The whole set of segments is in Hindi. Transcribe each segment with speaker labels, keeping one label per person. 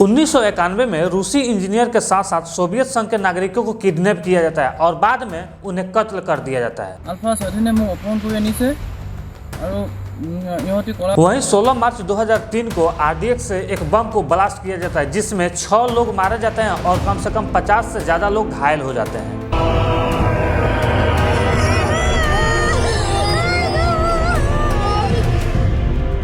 Speaker 1: 1991 में रूसी इंजीनियर के साथ साथ सोवियत संघ के नागरिकों को किडनैप किया जाता है और बाद में उन्हें कत्ल कर दिया जाता है। वहीं 16 मार्च 2003 को RDX से एक बम को ब्लास्ट किया जाता है जिसमें 6 लोग मारे जाते हैं और कम से कम 50 से ज़्यादा लोग घायल हो जाते हैं।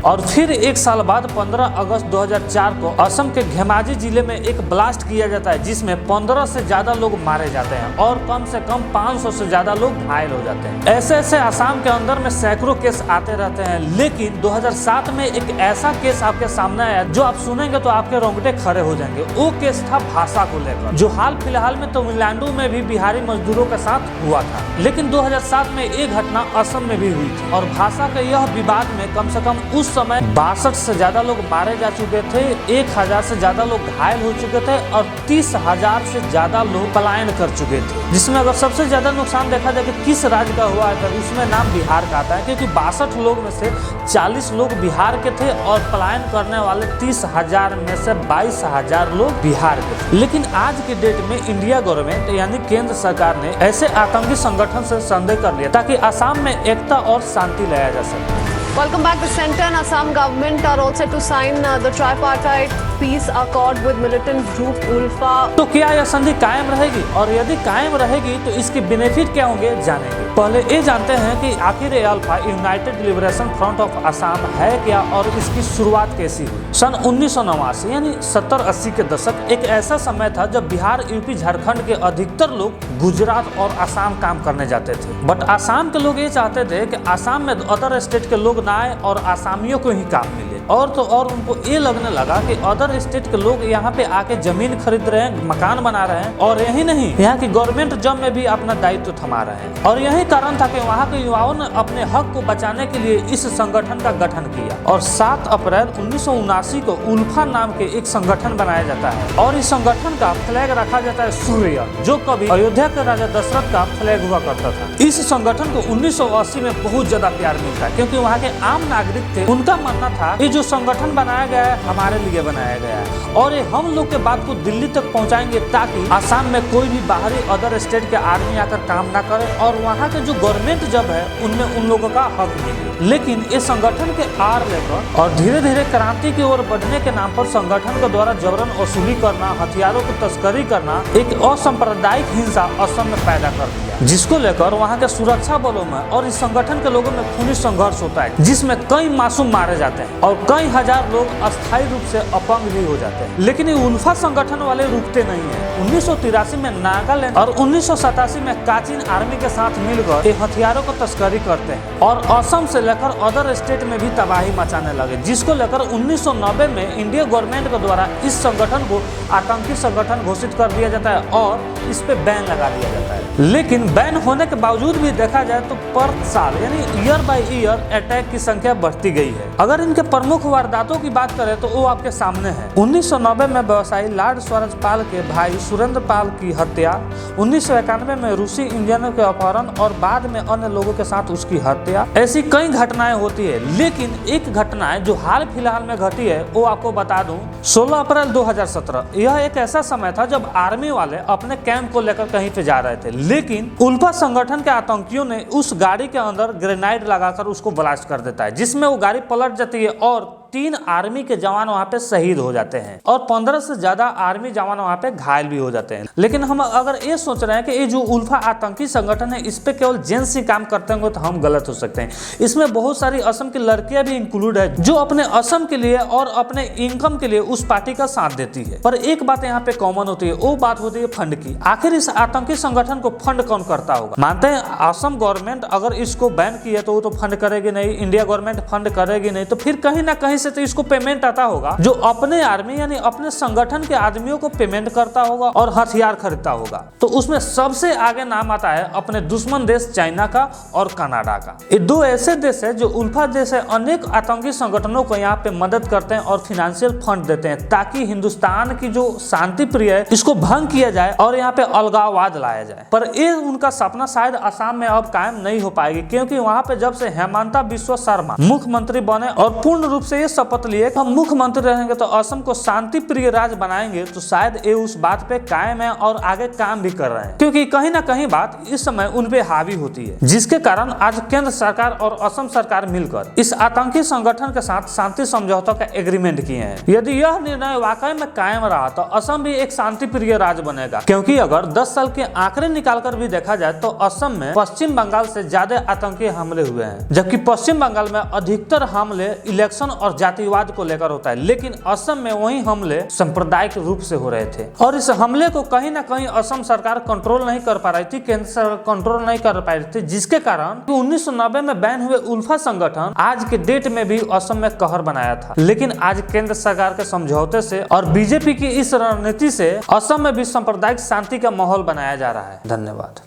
Speaker 1: और फिर एक साल बाद 15 अगस्त 2004 को असम के घेमाजी जिले में एक ब्लास्ट किया जाता है जिसमें 15 से ज्यादा लोग मारे जाते हैं और कम से कम 500 से ज्यादा लोग घायल हो जाते हैं। ऐसे ऐसे असम के अंदर में सैकड़ों केस आते रहते हैं, लेकिन 2007 में एक ऐसा केस आपके सामने आया जो आप सुनेंगे तो आपके रोंगटे खड़े हो जाएंगे। वो केस था भाषा को लेकर, जो हाल फिलहाल में तमिलनाडु में भी बिहारी मजदूरों के साथ हुआ था। लेकिन 2007 में एक घटना असम में भी हुई थी और भाषा के यह विवाद में कम से कम उस समय 62 से ज्यादा लोग मारे जा चुके थे, 1000 से ज्यादा लोग घायल हो चुके थे और 30,000 से ज्यादा लोग पलायन कर चुके थे। जिसमें अगर सबसे ज्यादा नुकसान देखा जाए कि किस राज्य का हुआ है तो उसमें नाम बिहार का आता है, क्योंकि 62 लोग में से 40 लोग बिहार के थे और पलायन करने वाले 30,000 में से 22,000 लोग बिहार के थे। लेकिन आज के डेट में इंडिया गवर्नमेंट यानी केंद्र सरकार ने ऐसे आतंकी संगठन से संदेह कर लिया ताकि असम में एकता और शांति लाया जा सके।
Speaker 2: Welcome back. The centre and Assam government are all set to sign the tripartite peace accord with militant group ULFA.
Speaker 1: तो क्या यह संधि कायम रहेगी और यदि कायम रहेगी तो इसके बेनिफिट क्या होंगे जानेंगे। पहले ये जानते हैं कि आखिर ये alpha United liberation front of Assam है क्या और इसकी शुरुआत कैसी हुई। सन 1989 यानी 70-80 के दशक एक ऐसा समय था जब बिहार, यूपी, झारखंड के अधिकतर लोग गुजरात और असम काम करने जाते थे। बट असम के लोग ये चाहते थे कि असम में अदर स्टेट के लोग ना आए और आसामियों को ही काम मिले। और तो और उनको ये लगने लगा कि अदर स्टेट के लोग यहाँ पे आके जमीन खरीद रहे हैं, मकान बना रहे हैं और यही नहीं यहाँ की गवर्नमेंट जॉब में भी अपना दायित्व थमा रहे हैं। और यही कारण था कि वहाँ के युवाओं ने अपने हक को बचाने के लिए इस संगठन का गठन किया और 7 अप्रैल 1979 को उल्फा नाम के एक संगठन बनाया जाता है और इस संगठन का फ्लैग रखा जाता है सूर्य, जो कभी अयोध्या के राजा दशरथ का फ्लैग हुआ करता था। इस संगठन को 1980 में बहुत ज्यादा प्यार मिलता है क्योंकि वहाँ के आम नागरिक थे, उनका मानना था कि जो संगठन बनाया गया है हमारे लिए बनाया गया है और ये हम लोग के बात को दिल्ली तक पहुंचाएंगे ताकि असम में कोई भी बाहरी अदर स्टेट के आदमी आकर काम ना करे और वहाँ के जो गवर्नमेंट जब है उनमें उन लोगों का हक मिले। लेकिन इस संगठन के आर लेकर और धीरे धीरे क्रांति की ओर बढ़ने के नाम पर संगठन के द्वारा जबरन वसूली करना, हथियारों की तस्करी करना एक असांप्रदायिक हिंसा असम में पैदा कर दिया, जिसको लेकर वहाँ के सुरक्षा बलों में और इस संगठन के लोगों में खूनी संघर्ष होता है जिसमें कई मासूम मारे जाते हैं और कई हजार लोग अस्थायी रूप से अपंग भी हो जाते हैं। लेकिन ये उल्फा संगठन वाले रुकते नहीं है। 1983 में नागालैंड और 1987 में काचिन आर्मी के साथ मिलकर हथियारों को तस्करी करते हैं और असम से लेकर अदर स्टेट में भी तबाही मचाने लगे, जिसको लेकर 1990 में इंडिया गवर्नमेंट के द्वारा इस संगठन को आतंकी संगठन घोषित कर दिया जाता है और इस पे बैन लगा दिया जाता है। लेकिन बैन होने के बावजूद भी देखा जाए तो पर साल यानी ईयर बाय ईयर अटैक की संख्या बढ़ती गई है। अगर इनके प्रमुख वारदातों की बात करें तो वो आपके सामने है। 1990 में व्यवसायी लॉर्ड स्वराजपाल के भाई सुरेंद्र पाल की हत्या, 1991 में रूसी इंजीनियर के अपहरण और बाद में अन्य लोगों के साथ उसकी हत्या। ऐसी कई घटनाएं होती है, लेकिन एक घटना है जो हाल फिलहाल में घटी है वो आपको बता दूं। 16 अप्रैल 2017 यह एक ऐसा समय था जब आर्मी वाले अपने कैंप को लेकर कहीं पे जा रहे थे, लेकिन उल्फा संगठन के आतंकियों ने उस गाड़ी के अंदर ग्रेनाइड लगाकर उसको ब्लास्ट कर देता है, जिसमें वो गाड़ी पलट जाती है और 3 आर्मी के जवान वहां पे शहीद हो जाते हैं और 15 से ज्यादा आर्मी जवान वहां पे घायल भी हो जाते हैं। लेकिन हम अगर ये सोच रहे हैं कि ये जो उल्फा आतंकी संगठन है इस पे केवल जेंट्स ही काम करते होंगे तो हम गलत हो सकते हैं। इसमें बहुत सारी असम की लड़कियां भी इंक्लूड है जो अपने असम के लिए और अपने इनकम के लिए उस पार्टी का साथ देती है। पर एक बात यहाँ पे कॉमन होती है, वो बात होती है फंड की। आखिर इस आतंकी संगठन को फंड कौन करता होगा? मानते हैं असम गवर्नमेंट अगर इसको बैन किया तो वो तो फंड करेगी नहीं, इंडिया गवर्नमेंट फंड करेगी नहीं, तो फिर कहीं ना कहीं से तो इसको पेमेंट आता होगा जो अपने आर्मी यानी अपने संगठन के आदमियों को पेमेंट करता होगा और हथियार खरीदता होगा। तो उसमें सबसे आगे नाम आता है अपने दुश्मन देश चाइना का और कनाडा का। ये 2 ऐसे देश है जो उल्फा जैसे अनेक आतंकी संगठनों को यहाँ पे मदद करते हैं और फाइनेंशियल फंड देते हैं ताकि हिंदुस्तान की जो शांति प्रिय है इसको भंग किया जाए और यहाँ पे अलगाववाद लाया जाए। पर ये उनका सपना शायद असम में अब कायम नहीं हो पाएगी, क्योंकि वहाँ पे जब से हेमंता बिस्वा शर्मा मुख्यमंत्री बने और पूर्ण रूप से ये शपथ लिए हम मुख्यमंत्री रहेंगे तो असम को शांति प्रिय राज्य बनाएंगे, तो शायद ये उस बात पे कायम है और आगे काम भी कर रहे हैं, क्योंकि कहीं ना कहीं बात इस समय उन पे हावी होती है, जिसके कारण आज केंद्र सरकार और असम सरकार मिलकर इस आतंकी संगठन के साथ शांति समझौता का एग्रीमेंट किए हैं। यदि यह निर्णय वाकई में कायम रहा तो असम भी एक शांति प्रिय राज्य बनेगा, क्योंकि अगर 10 साल के आंकड़े निकालकर भी देखा जाए तो असम में पश्चिम बंगाल से ज्यादा आतंकी हमले हुए हैं, जबकि पश्चिम बंगाल में अधिकतर हमले इलेक्शन और जातिवाद को लेकर होता है, लेकिन असम में वही हमले सांप्रदायिक रूप से हो रहे थे और इस हमले को कहीं ना कहीं असम सरकार कंट्रोल नहीं कर पा रही थी, केंद्र सरकार कंट्रोल नहीं कर पा रही थी, जिसके कारण 1990 में बैन हुए उल्फा संगठन आज के डेट में भी असम में कहर बनाया था। लेकिन आज केंद्र सरकार के समझौते से और बीजेपी की इस रणनीति से असम में भी सांप्रदायिक शांति का माहौल बनाया जा रहा है। धन्यवाद।